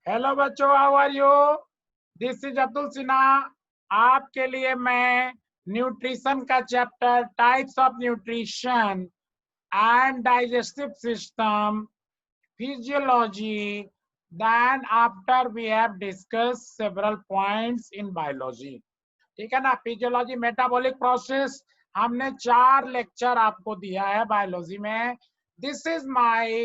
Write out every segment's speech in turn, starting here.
Hello बच्चों, how are you? This is Abdul Sinha. आपके लिए मैं न्यूट्रिशन का chapter types of nutrition and digestive system, physiology, then after we have discussed several points in biology, ठीक है ना। फिजियोलॉजी, मेटाबॉलिक प्रोसेस, हमने 4 लेक्चर आपको दिया है बायोलॉजी में। This is my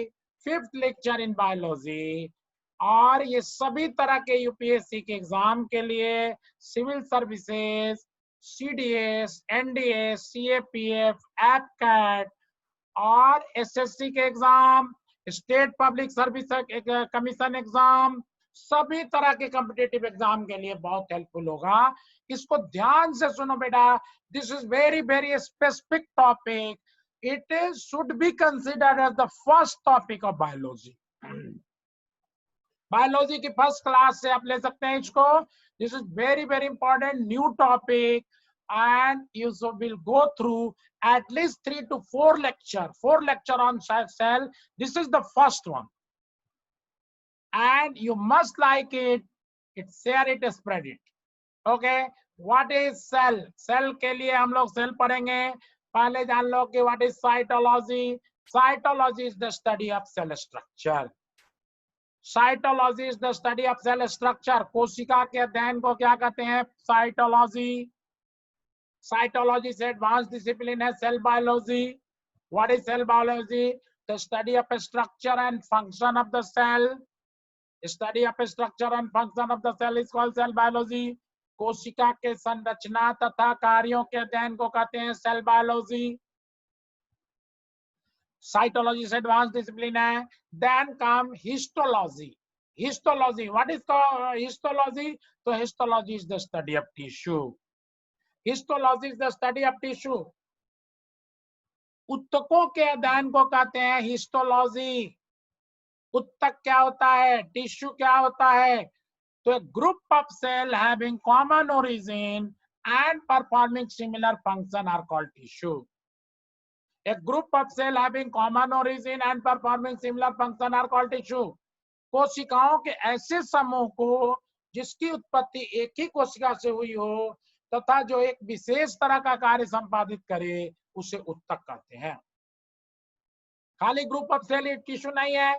5th lecture in biology. और ये सभी तरह के यूपीएससी के एग्जाम के लिए, civil services, CDS, NDS, CAPF, AFCAT और एसएससी के exam, state public service commission exam, सभी तरह के कॉम्पिटिटिव एग्जाम के लिए बहुत हेल्पफुल होगा। इसको ध्यान से सुनो बेटा। This is very very specific topic. It is should be considered as the first topic of biology. Biology की फर्स्ट क्लास से आप ले सकते हैं इसको। This is very very important new topic and you will go through at least 3 to 4 lecture on cell. This is the first one and you must like it. Share it, spread it. Okay, what is cell? Cell के लिए हम लोग cell पढ़ेंगे। पहले जान लो कि what is cytology. Cytology is the study of cell structure. Cytology is the study of cell structure. कोशिका के अध्ययन को क्या कहते हैं? Cytology. Cytology is advanced discipline है cell biology. What is cell biology? The study of a structure and function of the cell. Study of a structure and function of the cell is called cell biology. कोशिका के संरचना तथा कार्यों के अध्ययन को कहते हैं cell biology. Cytology is advanced discipline है. Then come histology. Histology. What is called histology? So histology is the study of tissue. Histology is the study of tissue. उत्तकों के अध्ययन को कहते हैं हिस्टोलॉजी। उत्तक क्या होता है? टिश्यू क्या होता है? तो group of cell having common origin and performing similar function are called tissue. A group of cell having common origin and performing similar function are called tissue. कोशिकाओं के ऐसे समूह को जिसकी उत्पत्ति एक ही कोशिका से हुई हो तथा जो एक विशेष तरह का कार्य संपादित करे उसे उत्तक कहते हैं। खाली ग्रुप ऑफ सेल टिश्यू नहीं है।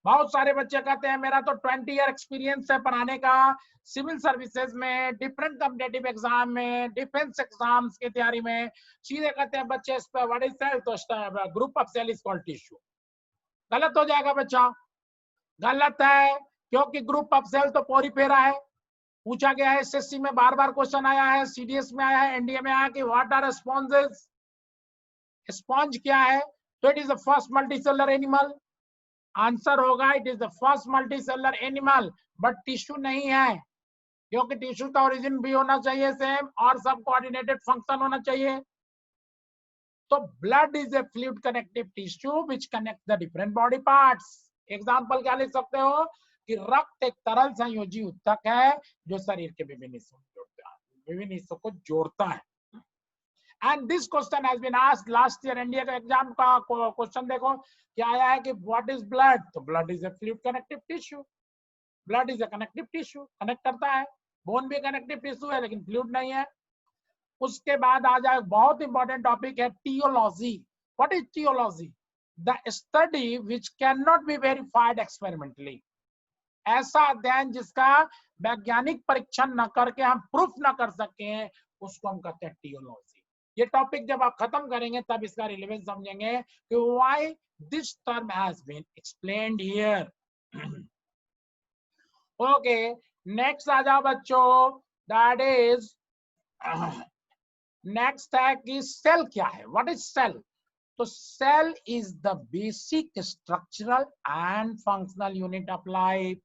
बहुत सारे बच्चे कहते हैं मेरा तो 20 ईयर एक्सपीरियंस है पढ़ाने का, सिविल सर्विसेज में, डिफरेंट कॉम्पिटिटिव एग्जाम में, डिफेंस एग्जाम्स की तैयारी में, सीधे कहते हैं बच्चे इस पर व्हाट इज सेल, तो group of cell is called tissue. गलत हो जाएगा बच्चा, गलत है, क्योंकि ग्रुप ऑफ सेल तो पोरीफेरा है। पूछा गया है एसएससी में, बार बार क्वेश्चन आया है, सीडीएस में आया है, एनडीए में आया कि व्हाट आर स्पॉन्जेस। स्पॉन्ज क्या है? तो it is the first multicellular animal. Answer होगा it is the first multicellular animal, but tissue नहीं है, क्योंकि टिश्यू का ओरिजिन भी होना चाहिए सेम और सब कोऑर्डिनेटेड फंक्शन होना चाहिए। तो blood is a fluid connective tissue which connect the different body parts. Example क्या लिख सकते हो कि रक्त एक तरल संयोजी उत्तक है जो शरीर के विभिन्न हिस्सों को जोड़ता है। And this question has been asked last year NDA का एग्जाम का क्वेश्चन देखो क्या आया है कि what is blood? तो blood is a fluid connective tissue. Blood is a connective tissue, connect करता है। बोन भी कनेक्टिव टिश्यू है लेकिन फ्लूइड नहीं है। उसके बाद आ जाए बहुत इंपॉर्टेंट टॉपिक है teleology. What is teleology? The study which can not be verified experimentally. ऐसा अध्ययन जिसका वैज्ञानिक परीक्षण न करके हम प्रूफ न कर सके उसको हम कहते हैं टियोलॉजी। ये टॉपिक जब आप खत्म करेंगे तब इसका रिलेवेंस समझेंगे कि why this term has been explained here. Okay, next आ जाओ बच्चों। दैट इज नेक्स्ट है कि सेल क्या है? What is cell? तो cell is the basic structural and functional unit of life.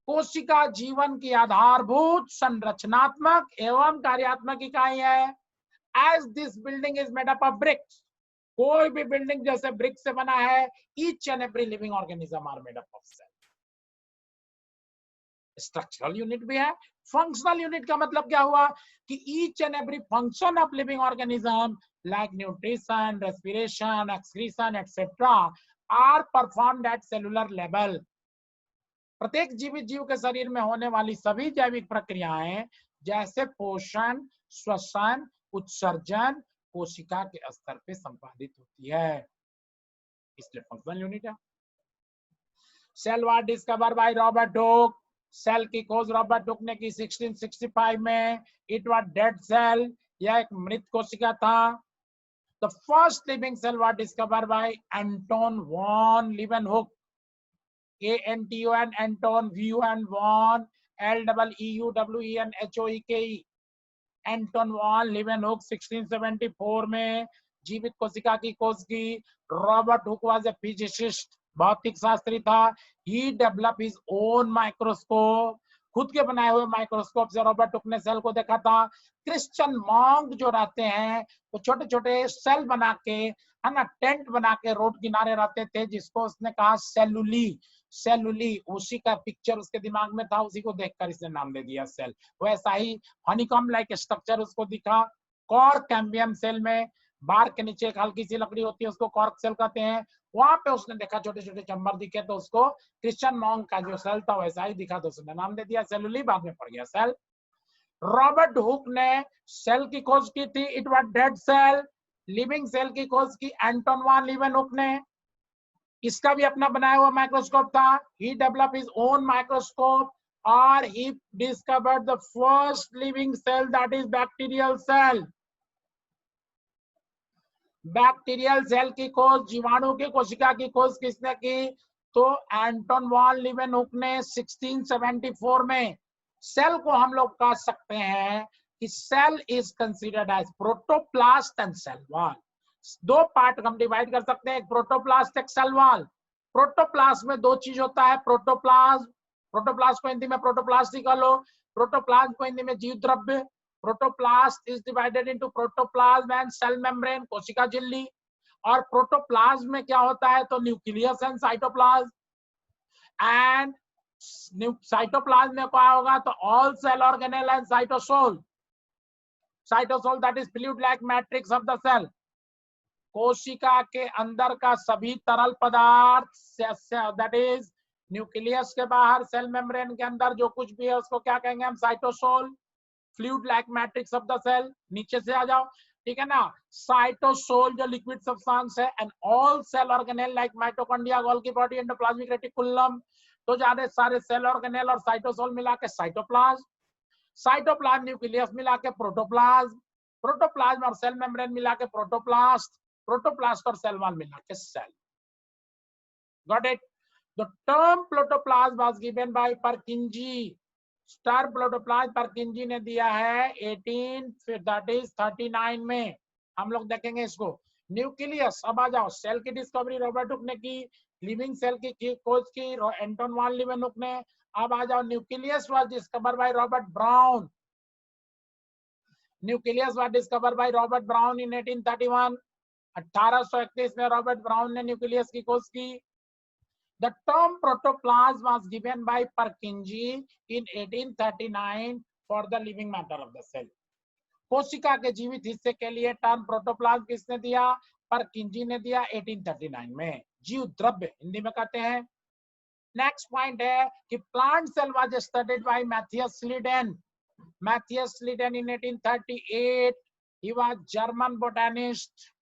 कोशिका जीवन की आधारभूत संरचनात्मक एवं कार्यात्मक इकाई है। As this building is made up of bricks, कोई भी बिल्डिंग जैसे ब्रिक से बना है, each and every living organism are made up of cell. Structural unit भी है। फंक्शनल यूनिट का मतलब क्या हुआ कि each and every function of living organism like nutrition, respiration, excretion, etc. are performed at cellular level. प्रत्येक जीवित जीव के शरीर में होने वाली सभी जैविक प्रक्रियाएं जैसे पोषण, श्वसन, उत्सर्जन कोशिका के स्तर पे संपादित होती है, इसलिए फंक्शनल यूनिट है। Cell was discover by Robert Hooke. Cell की खोज रॉबर्ट हुक ने की 1665 में। इट वाज डेड सेल, यह एक मृत कोशिका था। The first living cell was discover by Anton von Leeuwenhoek. ANTON Anton Vuan Von LEEUWENHOEKE। Anton von Leeuwenhoek 1674 में जीवित कोशिका की खोज की। Robert Hooke was a physicist, भौतिक शास्त्री था। He develop his own microscope, खुद के बनाए हुए माइक्रोस्कोप से रॉबर्ट हुक ने सेल को देखा था। क्रिश्चियन मॉन्क जो रहते हैं वो छोटे छोटे सेल बना के, है ना, टेंट बना के रोड किनारे रहते थे, जिसको उसने कहा सेलुली। सेलुली, उसी का पिक्चर उसके दिमाग में था, उसी को देखकर इसने नाम दे दिया सेल। वैसा ही हनीकॉम लाइक स्ट्रक्चर उसको दिखा। कॉर्क कैम्बियम सेल में बार के नीचे एक हल्की सी लकड़ी होती है, उसको कॉर्क सेल कहते हैं। वहां पे उसने देखा छोटे छोटे चैम्बर दिखे, तो उसको क्रिश्चियन मॉन्क का जो सेल था वैसा ही दिखा, तो उसने नाम दे दिया सेलुली, बाद में पड़ गया सेल। रॉबर्ट हुक ने सेल की खोज की थी, it was dead cell. Living cell की खोज की एंटोन वॉन लीवेनहुक ने, इसका भी अपना बनाया हुआ माइक्रोस्कोप था। He develop his own microscope और he discovered the first living cell, that is bacterial cell। Bacterial cell की खोज, जीवाणु की कोशिका की खोज किसने की? तो एंटोन वॉन लीवेनहुक ने 1674 में। सेल को हम लोग कह सकते हैं कि cell is considered as protoplast and cell wall. दो पार्ट हम डिवाइड कर सकते हैं, एक प्रोटोप्लास्ट, एक सेल वॉल। प्रोटोप्लास्ट में दो चीज होता है, प्रोटोप्लाज्म, प्रोटोप्लास्ट को हिंदी में प्रोटोप्लास्ट ही कह लो, प्रोटोप्लाज्म को हिंदी में जीव द्रव्य। Protoplast is divided into protoplasm and cell membrane, कोशिका झिल्ली। और प्रोटोप्लाज्म में क्या होता है? तो nucleus and cytoplasm. And cytoplasm में क्या होगा? तो all cell organelle and cytosol. Cytosol that is fluid like matrix of the cell. कोशिका के अंदर का सभी तरल पदार्थ, दैट इज न्यूक्लियस के बाहर सेल मेम्ब्रेन के अंदर जो कुछ भी है उसको क्या कहेंगे हम? Cytosol. Fluid like matrix of the cell, नीचे से आ जाओ, ठीक है ना। साइटोसोल जो लिक्विड सब्सटेंस है, and all cell organelle like mitochondria, Golgi body, endoplasmic reticulum, तो ज्यादा सारे सेल ऑर्गेनेल और साइटोसोल मिला के साइटोप्लाज्म। साइटोप्लाज्म न्यूक्लियस मिला के प्रोटोप्लाज्म। प्रोटोप्लाज्म और सेल मेम्ब्रेन मिला के प्रोटोप्लास्ट। प्रोटोप्लास्ट और सेल वॉल मिला के cell. Got it? The term protoplasm was given by Purkinje. Star protoplasm Purkinje ने दिया है 1839 में। हम लोग देखेंगे इसको। न्यूक्लियस, अब आ जाओ, सेल की डिस्कवरी रॉबर्ट हुक ने की, लिविंग सेल की खोज की एंटोन वॉन लीवेनहुक ने। अब आ जाओ, nucleus was discovered by Robert brown. Nucleus was discovered by Robert brown इन 1831। 1831 में रॉबर्ट ब्राउन ने न्यूक्लियस की खोज की। The term protoplasm was given by Purkinje in 1839 for the living matter of the cell। कोशिका के जीवित हिस्से के लिए टर्म प्रोटोप्लाज्म किसने दिया? परकिंजी ने दिया 1839 में। जीव द्रव्य हिंदी में कहते हैं। नेक्स्ट पॉइंट है कि plant cell was studied by Matthias Schleiden. Matthias Schleiden in 1838, he was German botanist.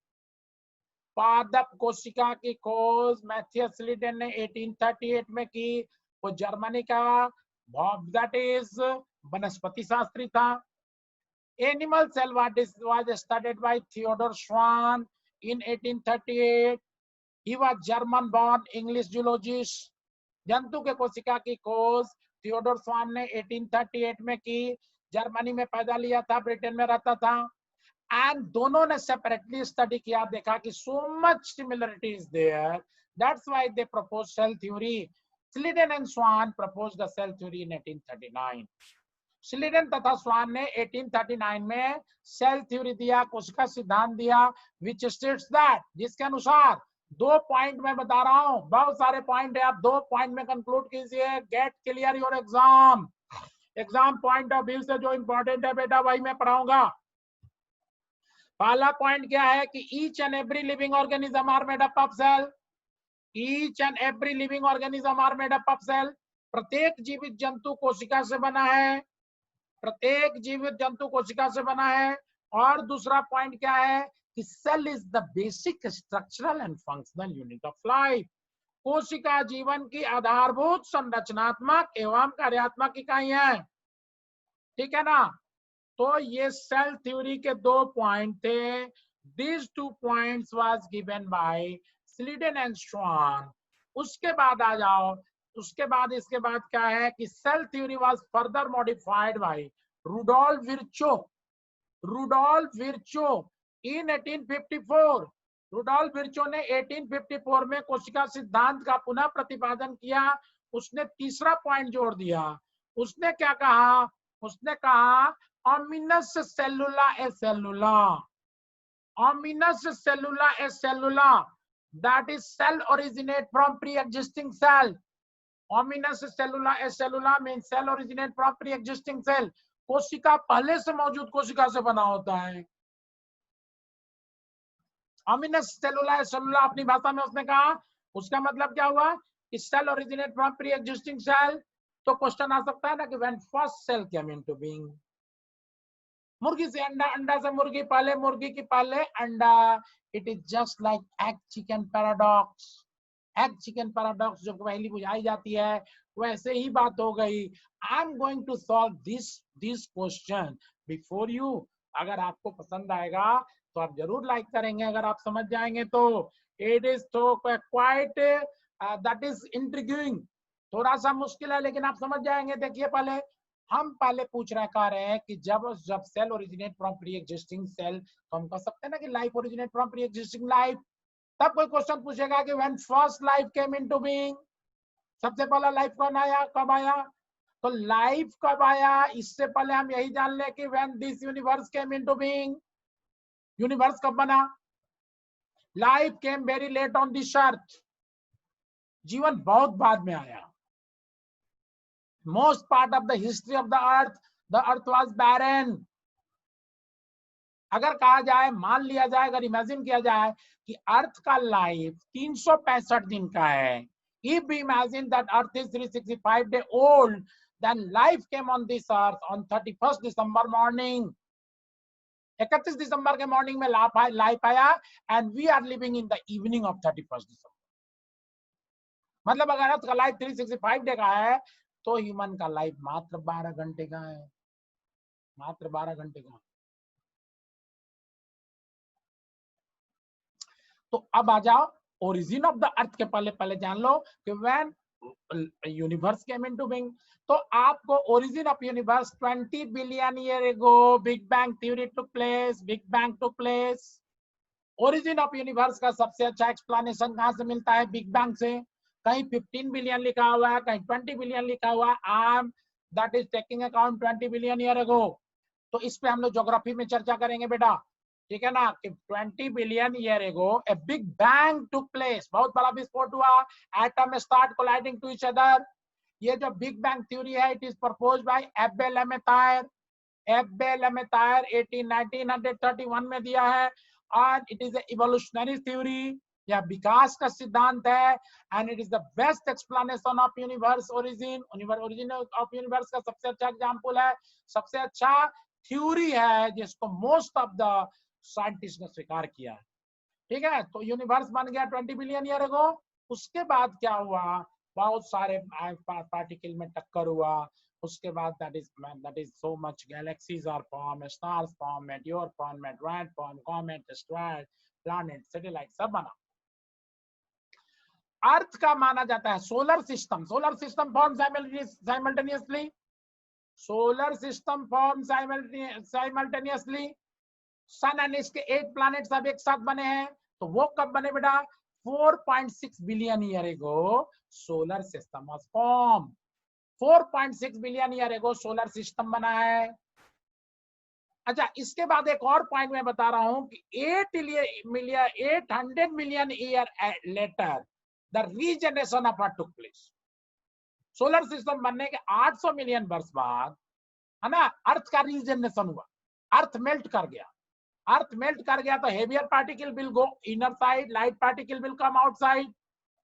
पादप कोशिका की खोज मैथियस स्लीडेन ने 1838 में की। वो जर्मनी का दैट इज वनस्पति शास्त्री था। Animal cell was studied by Theodor Schwann in 1838। He was German born English zoologist. जंतु के कोशिका की खोज थियोडोर श्वान ने 1838 में की। जर्मनी में पैदा लिया था, ब्रिटेन में रहता था। एंड दोनों ने सेपरेटली स्टडी किया, देखा कि so much similarity is there, that's why they proposed cell theory। Sliden and Swan proposed the cell theory in 1839। Sliden तथा Swan ने 1839 में सेल थ्योरी दिया, कोशिका सिद्धांत दिया, which states that, जिसके अनुसार, दो पॉइंट में बता रहा हूं, बहुत सारे पॉइंट है, आप दो पॉइंट में कंक्लूड कीजिए। Get clear your exam. Exam point of view से जो इंपॉर्टेंट है बेटा वही मैं पढ़ाऊंगा। पहला पॉइंट क्या है कि each and every living organism are made up of cell. Each and every living organism are made up of cell. प्रत्येक जीवित जंतु कोशिका से बना है, प्रत्येक जीवित जंतु कोशिका से बना है। और दूसरा पॉइंट क्या है कि cell is the basic structural and functional unit of life. कोशिका जीवन की आधारभूत संरचनात्मक एवं कार्यात्मक इकाई है। ठीक है ना। तो ये सेल थ्योरी के 2 पॉइंट थे। These 2 points was given by Sliden and Schwann। उसके बाद आ जाओ, उसके बाद इसके बाद क्या है कि cell theory was further modified by Rudolf Virchow. Rudolf Virchow in 1854। Rudolf Virchow ने 1854 में कोशिका सिद्धांत का पुनः प्रतिपादन किया। उसने तीसरा पॉइंट जोड़ दिया। उसने क्या कहा, उसने कहा ominous cellula a cellula, ominous cellula a cellula, that is cell originate from pre-existing cell। ominous cellula a cellula means cell originate from pre-existing cell। कोशिका पहले से मौजूद कोशिका से बना होता है। ominous cellula a cellula अपनी भाषा में उसने कहा, उसका मतलब क्या हुआ कि cell originate from pre-existing cell। तो क्वेश्चन आ सकता है ना कि when first cell came into being, मुर्गी से अंडा, अंडा से मुर्गी, पहले मुर्गी की पहले अंडा। It is just like egg chicken paradox. Egg chicken paradox जो पहली बुझाई जाती है, वैसे ही बात हो गई। I am going to solve this question before you. अगर आपको पसंद आएगा तो आप जरूर लाइक करेंगे, अगर आप समझ जाएंगे तो। इट इज तो क्वाइट दैट इज इंट्रिग्यूइंग। थोड़ा सा मुश्किल है लेकिन आप समझ जाएंगे। देखिए पहले हम पहले पूछ रहे हैं कि जब cell originate from pre existing cell, तो हम कह सकते हैं ना कि life originate from pre existing life. तब कोई क्वेश्चन पूछेगा कि when first life came into being, सबसे पहला लाइफ कौन आया, कब आया। तो लाइफ कब आया, इससे पहले हम यही जान ले कि when this universe came into being, universe कब बना। Life came very late on this earth, जीवन बहुत बाद में आया। Most part of the history of the earth was barren। अगर कहा जाए, मान लिया जाए, अगर इमेजिन किया जाए कि अर्थ का लाइफ 365 दिन का है। If we imagine that earth is 365 day old, then life came on this earth on 31st December morning। 31 दिसंबर के मॉर्निंग में लाइफ आया and we are living in the evening of 31st December। मतलब अगर अर्थ का life 365 day का है तो human का लाइफ मात्र 12 घंटे का है, मात्र 12 घंटे का। तो अब आ जाओ ओरिजिन ऑफ द अर्थ के पहले जान लो कि when universe came into being. तो आपको origin of universe 20 billion year एगो big bang theory took place, big bang took place. Origin of universe का सबसे अच्छा एक्सप्लेनेशन कहां से मिलता है, बिग बैंग से। कहीं 15 बिलियन लिखा हुआ है, कहीं 20 बिलियन लिखा हुआ है। I am that is taking account 20 billion year ago. तो इस पे हम लोग ज्योग्राफी में चर्चा करेंगे बेटा, ठीक है ना, कि 20 billion year ago a big bang took place, बहुत बड़ा विस्फोट हुआ, atom start colliding to each other. ये जो बिग बैंग थ्योरी है, it is proposed by Abbe Lemaitre. Abbe Lemaitre 1931 में दिया है। और इट इज इवोल्यूशनरी थ्योरी, यह विकास का सिद्धांत है। And it is the best explanation of universe origin. Origin of universe का सबसे अच्छा एग्जांपल है, सबसे अच्छा थ्योरी है जिसको मोस्ट ऑफ द साइंटिस्ट ने स्वीकार किया है। ठीक है, तो यूनिवर्स बन गया 20 बिलियन ईयर अगो। उसके बाद क्या हुआ, बहुत सारे पार्टिकल में टक्कर हुआ। उसके बाद that is so much galaxies are formed, stars formed, meteor formed, meteorite formed, comet, asteroid, planet, satellite सब बना। अर्थ का माना जाता है solar system. Solar system form simultaneously, solar system form simultaneously. Sun and इसके 8 प्लैनेट सब एक साथ बने हैं। तो वो कब बने बेटा, 4.6 बिलियन ईयर एगो solar system was form. 4.6 billion year एगो सोलर सिस्टम बना है। अच्छा, इसके बाद एक और पॉइंट मैं बता रहा हूं कि 800 million year later the regeneration of earth took place. Solar system बनने के 800 मिलियन वर्ष बाद, है ना, अर्थ का रीजनरेशन हुआ। अर्थ मेल्ट कर गया। अर्थ मेल्ट कर गया तो heavier particle will go inner side, light particle will come outside.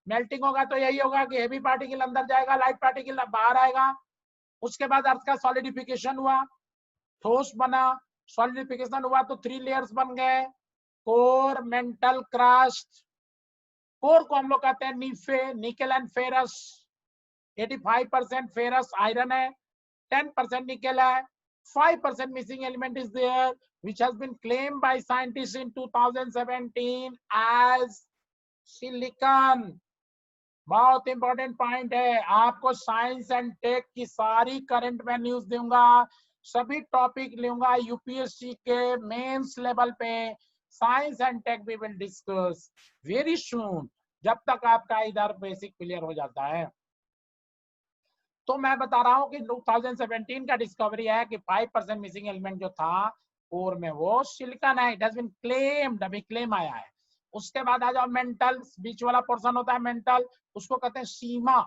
Melting होगा तो यही होगा कि हेवी पार्टिकल अंदर जाएगा, लाइट पार्टिकल बाहर आएगा। उसके बाद अर्थ का सॉलिडिफिकेशन हुआ, ठोस बना, सॉलिडिफिकेशन हुआ तो 3 लेयर्स बन गए, कोर, मेंटल, क्रस्ट। कोर को हम लोग कहते हैं नीफे, निकल एंड फेरस। 85% फेरस आयरन है, 10% निकल है, 5% missing element is there, which has been claimed by scientists in 2017 as silicon. बहुत इंपॉर्टेंट पॉइंट है, आपको साइंस एंड टेक की सारी करंट में न्यूज दूंगा, सभी टॉपिक लूंगा यूपीएससी के मेंस लेवल पे। Science and tech we will discuss very soon, जब तक आपका इधर बेसिक क्लियर हो जाता है। तो मैं बता रहा हूं कि 2017 का डिस्कवरी है कि 5% मिसिंग एलिमेंट जो था कोर में वो सिलिकॉन है। इट हैज बीन क्लेम्ड, अभी क्लेम आया है। उसके बाद आ जाओ मेंटल, बीच वाला पोर्शन होता है मेंटल, उसको कहते हैं sima.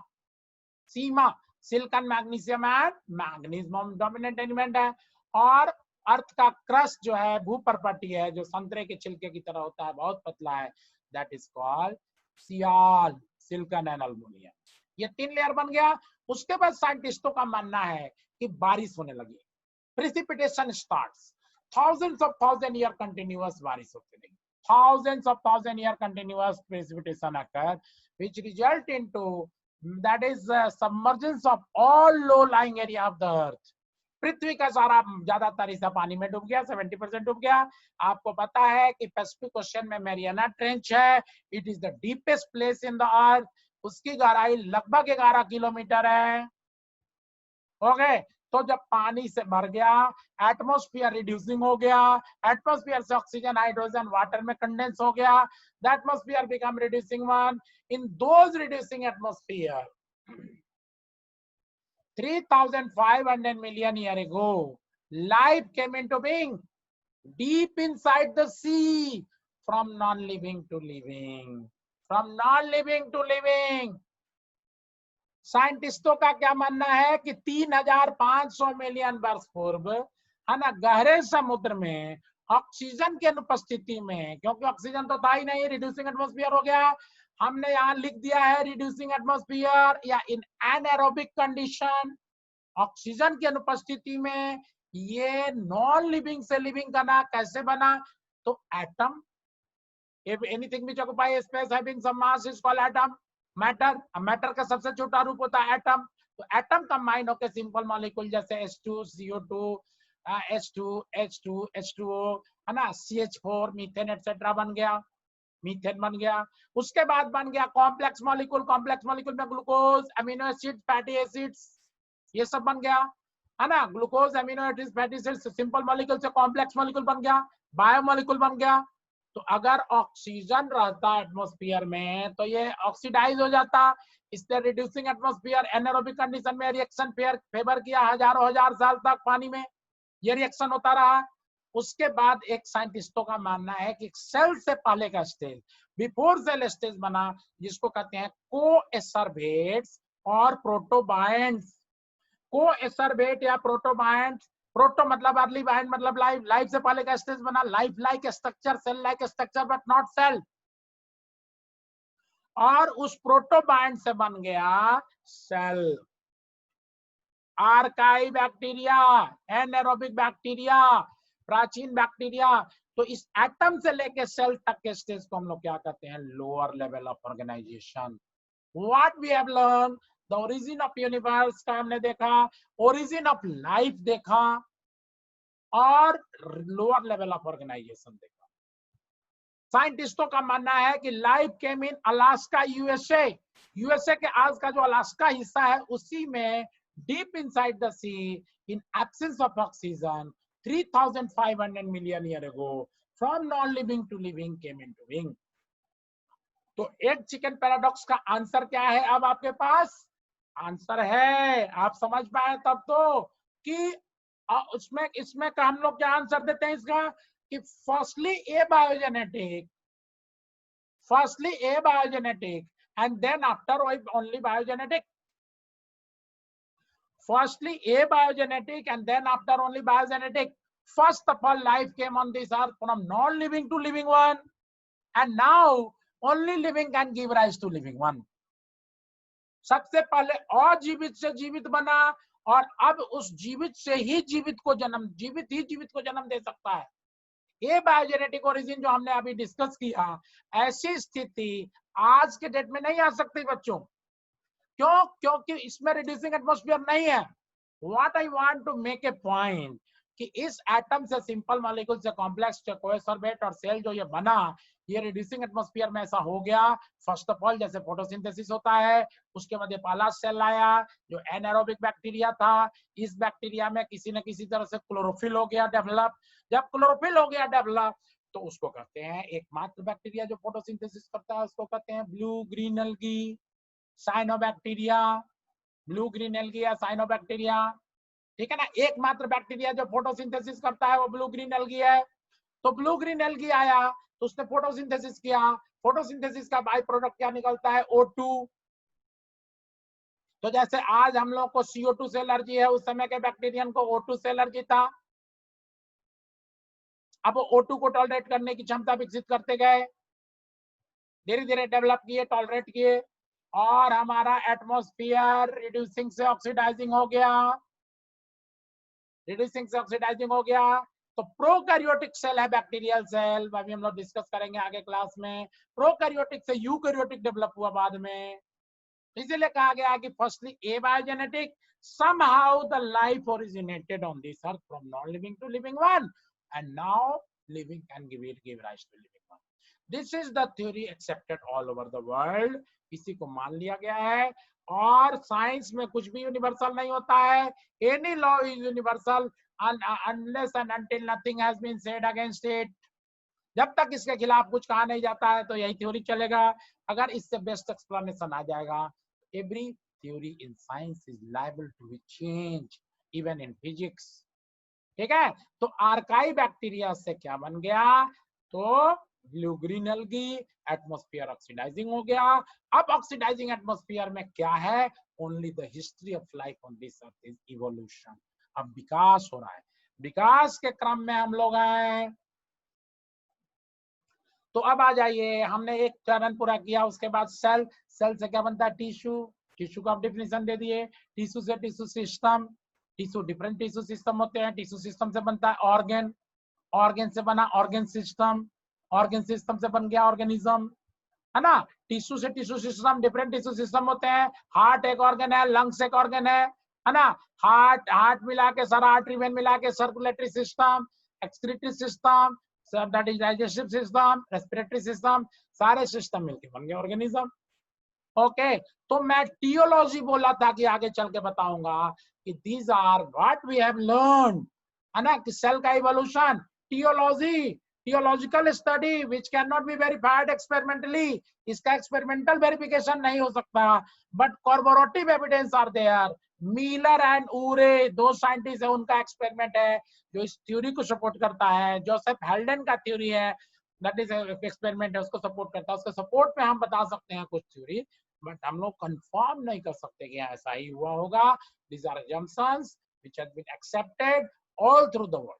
Sima silicon, magnesium and magnesium dominant element है। और अर्थ का क्रस्ट जो है, भूपर्पटी है, जो संतरे के छिलके की तरह होता है, बहुत पतला है, that is called sial, silicon and aluminium. ये 3 लेयर बन गया। उसके बाद साइंटिस्टों का मानना है कि बारिश होने लगी, precipitation starts, thousand year continuous बारिश होती रही, thousand year continuous precipitation occur, which result into that is submergence of all low lying area of the earth. पृथ्वी का सारा ज्यादातर हिस्सा पानी में डूब गया, 70% डूब गया। आपको पता है कि पैसिफिक ओशन में मैरियाना ट्रेंच है, it is the deepest place in the earth, उसकी गहराई लगभग 11 किलोमीटर है। ओके, तो जब पानी से भर गया, एटमॉस्फेयर रिड्यूसिंग हो गया, एटमॉस्फेयर से ऑक्सीजन, हाइड्रोजन वाटर में कंडेंस हो गया, the atmosphere become reducing one. In those reducing atmosphere 3,500 million years ago, life came into being deep inside the sea, from non-living to living, from non-living to living. साइंटिस्टों का क्या मानना है कि 3,500 million वर्ष पूर्व, है ना, गहरे समुद्र में ऑक्सीजन की अनुपस्थिति में, क्योंकि ऑक्सीजन तो था ही नहीं, रिड्यूसिंग एटमॉस्फेयर हो गया, हमने यहाँ लिख दिया है रिड्यूसिंग एटमॉस्फेयर या इन एनारोबिक कंडीशन, ऑक्सीजन की अनुपस्थिति में ये नॉन लिविंग से लिविंग बना। कैसे बना? तो atom, anything which occupy space having some mass is called atom. Matter, matter का सबसे छोटा रूप होता है एटम। तो एटम कंबाइन होकर सिंपल मॉलिक्यूल जैसे H2, CO2, H2, H2, H2O, है ना, CH4, मीथेन एटसेट्रा बन गया, मीथेन बन गया। उसके बाद बन गया कॉम्प्लेक्स मॉलिक्यूल, कॉम्प्लेक्स मॉलिक्यूल में glucose, amino acid, fatty acids, ये सब बन गया, है ना। Glucose, amino acid, fatty acids simple molecule से कॉम्प्लेक्स मॉलिक्यूल बन गया, बायोमॉलिक्यूल बन गया। तो अगर ऑक्सीजन रहता एटमॉस्फेयर में तो ये ऑक्सीडाइज हो जाता, इससे रिड्यूसिंग एटमॉस्फेयर एनारोबिक कंडीशन में रिएक्शन फेवर किया हजारों हजार साल तक, पानी में ये रिएक्शन होता रहा। उसके बाद एक साइंटिस्टों का मानना है कि सेल से पहले का स्टेज, बिफोर सेल स्टेज बना, जिसको कहते हैं कोएसरवेट्स और प्रोटोबायंट्स। कोएसरवेट या प्रोटोबायंट्स, प्रोटो मतलब अर्ली, बायंट मतलब लाइफ, लाइफ से पहले का स्टेज बना, life like structure, cell like structure but not cell. और उस प्रोटोबायंट से बन गया cell. Archaebacteria, anaerobic bacteria, प्राचीन बैक्टीरिया। तो इस एटम से लेके सेल तक के स्टेज को हम लोग क्या कहते हैं? Lower level of organisation. What we have learn, the origin of universe का हमने देखा, ओरिजिन ऑफ लाइफ देखा, और लोअर लेवल ऑफ ऑर्गेनाइजेशन देखा। साइंटिस्टों का मानना है कि लाइफ केम इन अलास्का, यूएसए। यूएसए के आज का जो अलास्का हिस्सा है उसी में deep inside the sea, in absence of oxygen, 3,500 million years ago, from non-living to living came into being. तो एग चिकन पैराडॉक्स का आंसर क्या है? अब आपके पास आंसर है, आप समझ पाए तब तो कि उसमें इसमें का हम लोग क्या आंसर देते हैं इसका कि firstly abiogenetic and then after only biogenetic. Firstly, abiogenetic and then after only biogenetic. First of all, life came on this earth from non-living to living one. And now only living can give rise to living one. सबसे पहले अजीवित से जीवित बना और अब उस जीवित से ही जीवित को जन्म, जीवित ही जीवित को जन्म दे सकता है। ये बायोजेनेटिक ओरिजिन जो हमने अभी डिस्कस किया, ऐसी स्थिति आज के डेट में नहीं आ सकती बच्चों। क्यों? क्योंकि इसमें रिड्यूसिंग एटमॉस्फेयर नहीं है। What I want to make a point कि इस एटम से, सिंपल मॉलिक्यूल से कॉम्प्लेक्स कोएसोर्बेट और सेल जो ये बना, ये रिड्यूसिंग एटमॉस्फेयर में ऐसा हो गया। फर्स्ट ऑफ ऑल जैसे फोटोसिंथेसिस होता है, उसके बाद पहला सेल आया जो एनारोबिक बैक्टीरिया था। इस बैक्टीरिया में किसी न किसी तरह से क्लोरोफिल हो गया डेवलप। जब क्लोरोफिल हो गया डेवलप तो उसको कहते हैं, एकमात्र बैक्टीरिया जो फोटोसिंथेसिस करता है उसको कहते हैं blue green algae, cyanobacteria. Blue green algae या साइनोबैक्टीरिया, ठीक है ना। एकमात्र बैक्टीरिया जो फोटोसिंथेसिस करता है वो ब्लू ग्रीन एल्गी है। तो ब्लू ग्रीन एल्गी आया तो उसने फोटोसिंथेसिस किया। फोटोसिंथेसिस का बाई प्रोडक्ट क्या निकलता है? O2। तो जैसे आज हम लोग को CO2 से एलर्जी है, उस समय के बैक्टीरियन को O2 से एलर्जी था। अब वो O2 को टॉलरेट करने की क्षमता विकसित करते गए, धीरे धीरे डेवलप किए, टॉलरेट किए, और हमारा एटमॉस्फेयर रिड्यूसिंग से ऑक्सीडाइजिंग हो गया। रिड्यूसिंग से ऑक्सीडाइजिंग हो गया तो प्रोकैरियोटिक सेल है बैक्टीरियल सेल, अभी हम लोग डिस्कस करेंगे आगे क्लास में। प्रोकैरियोटिक से यूकैरियोटिक डेवलप हुआ बाद में। इसीलिए कहा गया कि firstly एबायोजेनेटिक, somehow the life originated on this earth from non-living to living one, and now living can give rise to living one. This is the theory accepted all over the world. इसी को मान लिया गया है। और science में कुछ भी यूनिवर्सल नहीं होता है। Any law is universal unless and until nothing has been said against it. जब तक इसके खिलाफ कुछ कहा नहीं जाता है तो यही थ्योरी चलेगा। अगर इससे बेस्ट एक्सप्लेनेशन आ जाएगा, every theory in science is liable to be change even in physics. ठीक है, तो आर्काई बैक्टीरिया से क्या बन गया? तो blue green algae, atmosphere oxidising हो गया। अब ऑक्सीडाइजिंग एटमॉस्फेयर में क्या है? Only the history of life on this earth is evolution. अब विकास हो रहा है, विकास के क्रम में हम लोग हैं। तो अब आ जाइए, हमने एक चरण पूरा किया, उसके बाद सेल। सेल से क्या बनता है? टिश्यू। टिश्यू का आप डिफिनेशन दे दिए। टिश्यू से tissue system. Tissue different tissue system होते हैं। टिश्यू सिस्टम से बनता है ऑर्गन। ऑर्गन से बना ऑर्गन सिस्टम। ऑर्गन सिस्टम से बन गया ऑर्गेनिज्म, है ना। टिश्यू से tissue system, different tissue system होते हैं। हार्ट एक ऑर्गन है, लंग्स एक ऑर्गन है ना। हार्ट मिला के, सारा आर्टरी वेन मिला के circulatory system, excretory system, that is digestive system, respiratory system, सारे सिस्टम मिलके बन गए ऑर्गेनिज्म। ओके, तो मैं टियोलॉजी बोला था कि आगे चल के बताऊंगा कि these are what we have learn, है ना, कि सेल का evolution. Teleology, teleological study which can not be verified experimentally. इसका एक्सपेरिमेंटल वेरिफिकेशन नहीं हो सकता, but corroborative evidence are there. Miller and Urey, दो साइंटिस्ट है, उनका एक्सपेरिमेंट है जो इस थ्योरी को सपोर्ट करता है। जोसेफ हेल्डन का थ्योरी है, दैट इज एक्सपेरिमेंट है, उसको सपोर्ट करता है। उसके सपोर्ट में हम बता सकते हैं कुछ थ्योरी, बट हम लोग कंफर्म नहीं कर सकते कि ऐसा ही हुआ होगा। These are assumptions which have been accepted all through the world.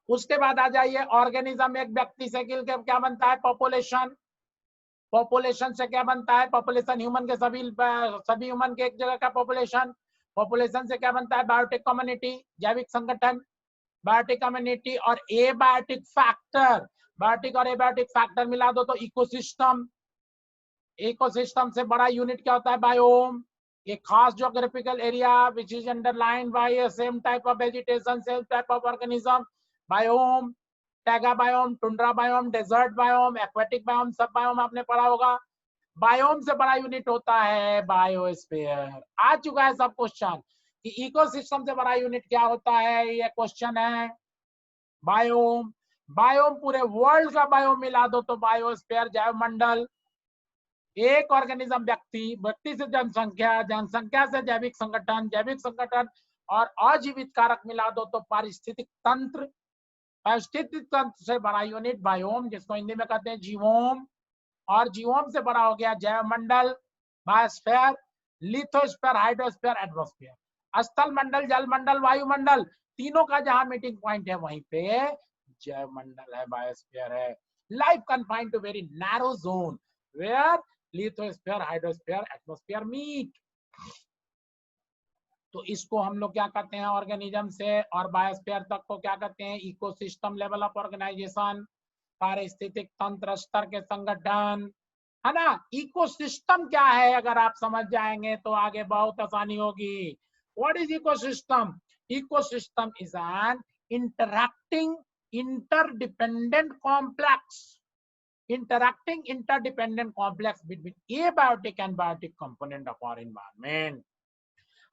उसके बाद आ जाइए ऑर्गेनिज्म। एक व्यक्ति से क्या बनता है? पॉपुलेशन। पॉपुलेशन से क्या बनता है? पॉपुलेशन ह्यूमन के सभी ह्यूमन के एक जगह का पॉपुलेशन। पॉपुलेशन से क्या बनता है? बायोटिक कम्युनिटी, जैविक संगठन। बायोटिक कम्युनिटी और एबायोटिक फैक्टर, बायोटिक और एबायोटिक फैक्टर मिला दो तो इकोसिस्टम। इकोसिस्टम से बड़ा यूनिट क्या होता है? बायोम। एक खास geographical area which is underline by a same type of vegetation, same type of organism, biome. Taiga biome, tundra biome, desert biome, aquatic biome, सब बायोम आपने पढ़ा होगा। बायोम से बड़ा यूनिट होता है बायोस्फीयर। आ चुका है सब क्वेश्चन कि इकोसिस्टम से बड़ा यूनिट क्या होता है, ये क्वेश्चन है। बायोम, बायोम पूरे वर्ल्ड का बायोम मिला दो तो बायोस्फीयर, जैवमंडल। एक ऑर्गेनिज्म व्यक्ति, व्यक्ति से जनसंख्या, जनसंख्या से जैविक संगठन, जैविक संगठन और अजीवित कारक मिला दो तो पारिस्थितिक तंत्र। पारिस्थितिक तंत्र से बड़ा यूनिट बायोम, जिसको हिंदी में कहते हैं जीवोम, और जीवोम से बड़ा हो गया जैवमंडल, बायोस्फीयर, लिथोस्फीयर, हाइड्रोस्फीयर, एटमॉस्फेयर। स्थल मंडल, जल मंडल, वायुमंडल, तीनों का जहां मीटिंग पॉइंट है वहीं पे जैवमंडल है, बायोस्फीयर है। Life confined to very narrow zone where lithosphere, hydrosphere, atmosphere meet. तो इसको हम लोग क्या कहते हैं, ऑर्गेनिज्म से और बायोस्फीयर तक को क्या कहते हैं, इकोसिस्टम लेवल ऑफ ऑर्गेनाइजेशन, पारिस्थितिक तंत्र स्तर के संगठन, है ना। इकोसिस्टम क्या है अगर आप समझ जाएंगे तो आगे बहुत आसानी होगी। What is ecosystem? Ecosystem is an interacting interdependent complex between abiotic and biotic component of our environment.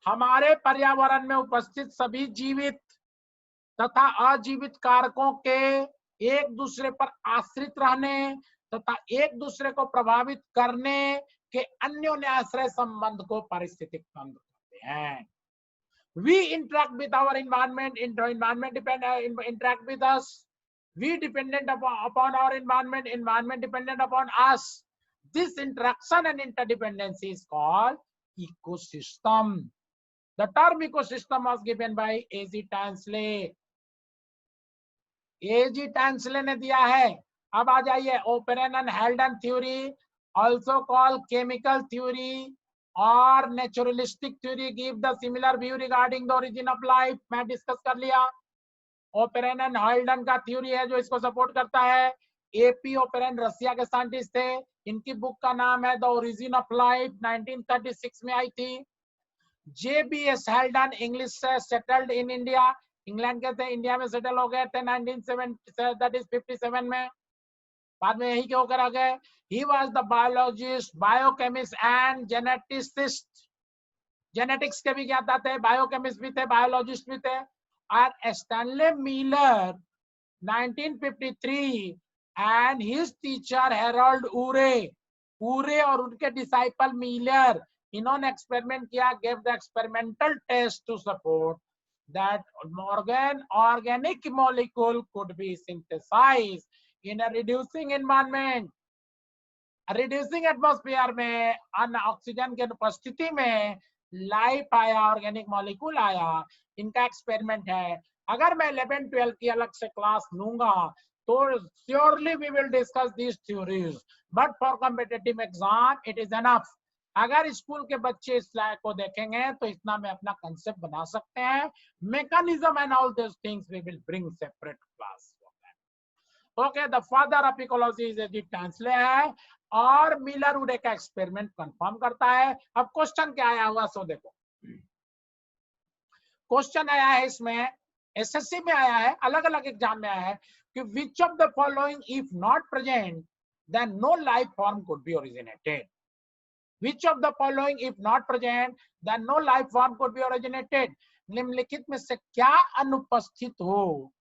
हमारे पर्यावरण में उपस्थित सभी जीवित तथा अजीवित कारकों के एक दूसरे पर आश्रित रहने तथा एक दूसरे को प्रभावित करने के अन्योन्याश्रय संबंध को पारिस्थितिक तंत्र कहते हैं। We interact with our environment, environment interact with us. We dependent upon our environment, environment dependent upon us. This interaction and interdependency is called ecosystem. The term ecosystem was given by A.G. Tansley. A.G. Tansley ने दिया है। अब आ जाइए, O'Brien and Haldane theory, also called chemical theory और naturalistic theory, give the similar view regarding the origin of life. मैं discuss कर लिया। Operon and हॉल्डन का थ्योरी है जो इसको सपोर्ट करता है। एपी ओपेरन रसिया के साइंटिस्ट थे। इनकी बुक का नाम है द ओरिजिन ऑफ लाइफ, 1936 में आई थी। जेबीएस हॉल्डन इंग्लिश से सेटल्ड इन इंडिया, इंग्लैंड के थे, इंडिया में सेटल हो गए थे 1957 में, बाद में यही के होकर आ गए। He was the biologist, biochemist and geneticist. Genetics के भी ज्ञाता थे, बायोकेमिस्ट भी थे, बायोलॉजिस्ट भी थे। और Stanley Miller 1953 and his teacher Harold उरे और उनके डिसाइपल मिलर, इन्होंने एक्सपेरिमेंट किया, gave the experimental test to support that organic molecule could be synthesized in a reducing environment. Reducing atmosphere में अन ऑक्सीजन की उपस्थिति में लाइफ आया, ऑर्गेनिक मॉलिक्यूल आया। इनका एक्सपेरिमेंट है। अगर मैं 11-12 की अलग से क्लास लूंगा तो surely we will discuss these theories, but for competitive exam it is enough. अगर स्कूल के बच्चे इस स्लाइड को देखेंगे तो इतना में अपना कंसेप्ट बना सकते हैं। Mechanism and all this things we will bring separate class. Okay, the father of ecology is A.G. Tansley है और मिलर उडे का एक्सपेरिमेंट कंफर्म करता है। अब क्वेश्चन क्या आया हुआ सो देखो। क्वेश्चन आया है इसमें, एसएससी में आया है, अलग अलग एग्जाम में आया है कि which of the following if not present then no life form could be originated. Which of the following if not present then no life form could be originated. निम्नलिखित में से क्या अनुपस्थित हो,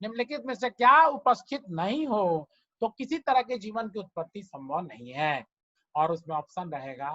निम्नलिखित में से क्या उपस्थित नहीं हो तो किसी तरह के जीवन की उत्पत्ति संभव नहीं है। और उसमें ऑप्शन रहेगा,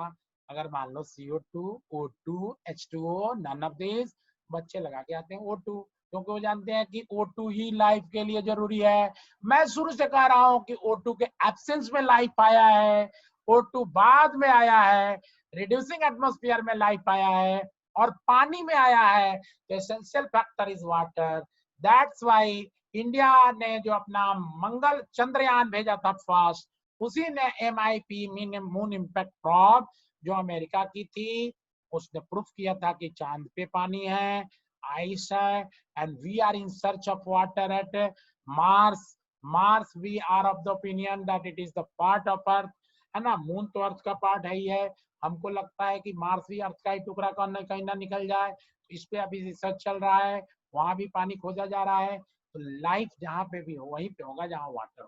अगर मान लो CO2, O2, H2O, none of this, बच्चे लगा के आते हैं O2 क्योंकि वो जानते हैं कि O2 ही लाइफ के लिए जरूरी है। मैं शुरू से कह रहा हूं कि O2 के एब्सेंस में लाइफ आया है, O2 बाद में आया है, रिड्यूसिंग एटमॉस्फेयर में लाइफ आया है और पानी में आया है। तो essential factor is water. That's why India ने जो अपना मंगल चंद्रयान भेजा था फर्स्ट, उसी ने MIP मून इम्पैक्ट प्रोब जो अमेरिका की थी, उसने प्रूफ किया था कि चांद पे पानी है, आइस है, and we are in search of water at Mars we are of the opinion that it is the part of earth, है ना। मून तो अर्थ का पार्ट है ही है। हमको लगता है कि मार्स भी अर्थ का ही टुकड़ा कहीं ना निकल जाए, तो इस पे अभी रिसर्च चल रहा है, वहां भी पानी खोजा जा रहा है। तो लाइफ जहां पे भी हो वहीं पे होगा जहां वाटर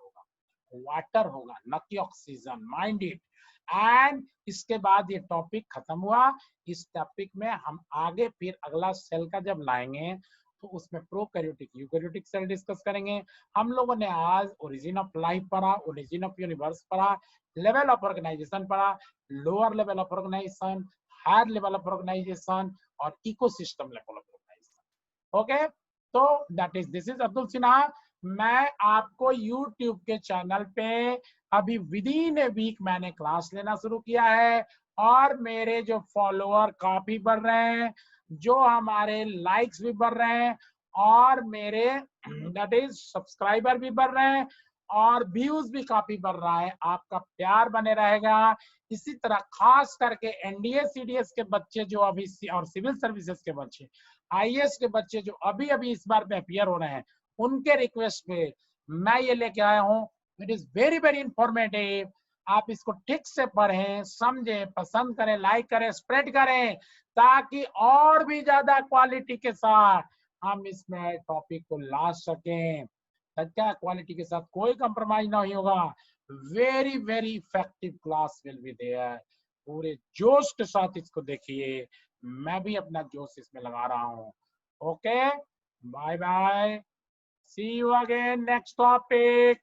होगा, न कि ऑक्सीजन, माइंड इट। एंड इसके बाद ये टॉपिक खत्म हुआ। इस टॉपिक में हम आगे फिर अगला सेल का जब लाएंगे तो उसमें प्रोकैरियोटिक यूकैरियोटिक सेल डिस्कस करेंगे। हम लोगों ने आज ओरिजिन ऑफ लाइफ पढ़ा, ओरिजिन ऑफ यूनिवर्स पढ़ा, लेवल ऑफ ऑर्गेनाइजेशन पढ़ा, lower level of organisation, higher level of organisation और ecosystem level of organisation. Okay, तो that is this is Abdul Sinha. मैं आपको YouTube के चैनल पे अभी विद इन ए वीक मैंने क्लास लेना शुरू किया है और मेरे जो फॉलोअर काफी बढ़ रहे हैं, जो हमारे लाइक्स भी बढ़ रहे हैं और मेरे दैट इज सब्सक्राइबर भी बढ़ रहे हैं और व्यूज भी काफी बढ़ रहा है, आपका प्यार बने रहेगा। इसी तरह खास करके एनडीए सीडीएस के बच्चे जो अभी और सिविल सर्विसेज के बच्चे, आईएएस के बच्चे जो अभी अभी इस बार में अपियर हो रहे हैं, उनके रिक्वेस्ट पे मैं ये लेके आया हूँ। It is very very informative. आप इसको ठीक से पढ़ें, समझें, पसंद करें, लाइक करें, स्प्रेड करें, ताकि और भी ज्यादा क्वालिटी के साथ हम इसमें टॉपिक को ला सकें। क्या क्वालिटी के साथ कोई कंप्रोमाइज नहीं होगा। Very very effective class will be there. पूरे जोश के साथ इसको देखिए, मैं भी अपना जोश इसमें लगा रहा हूँ। Okay, bye bye, see you again next topic.